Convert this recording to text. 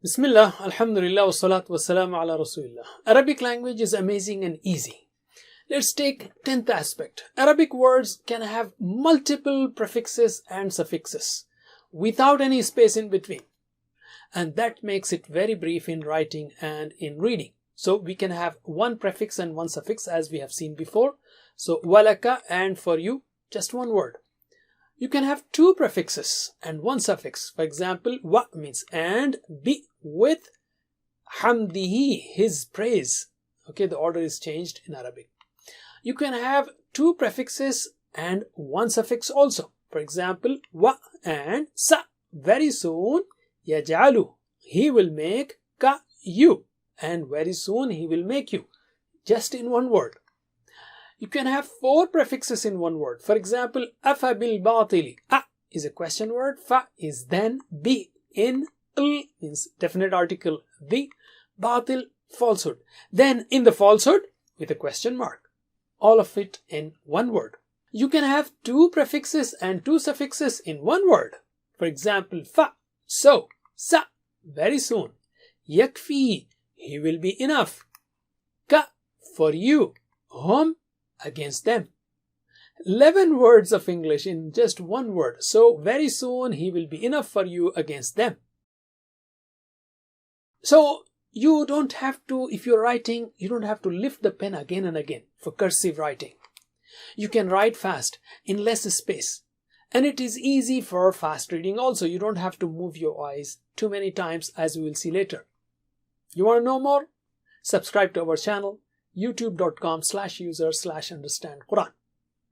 Bismillah, Alhamdulillah, wassalatu wassalamu ala Rasulillah. Arabic language is amazing and easy. Let's take 10th aspect. Arabic words can have multiple prefixes and suffixes without any space in between. And that makes it very brief in writing and in reading. So we can have one prefix and one suffix as we have seen before. So walaka and for you, just one word. You can have two prefixes and one suffix. For example, wa means and, bi with hamdihi, his praise. Okay, the order is changed in Arabic. You can have two prefixes and one suffix also. For example, wa and sa. Very soon, yaj'alu, he will make, ka, you. And very soon he will make you. Just in one word. You can have four prefixes in one word. For example, afa bil batili. A is a question word. Fa is then. Bi in. L means definite article. The. Batil, falsehood. Then in the falsehood with a question mark. All of it in one word. You can have two prefixes and two suffixes in one word. For example, fa, so, sa, very soon. Yakfi, he will be enough. Ka, for you. Hum, against them. 11 words of English in just one word. So very soon he will be enough for you against them. So you don't have to, if you're writing, you don't have to lift the pen again and again for cursive writing. You can write fast in less space. And it is easy for fast reading also. You don't have to move your eyes too many times, as we will see later. You want to know more? Subscribe to our channel, youtube.com/user/understandquran.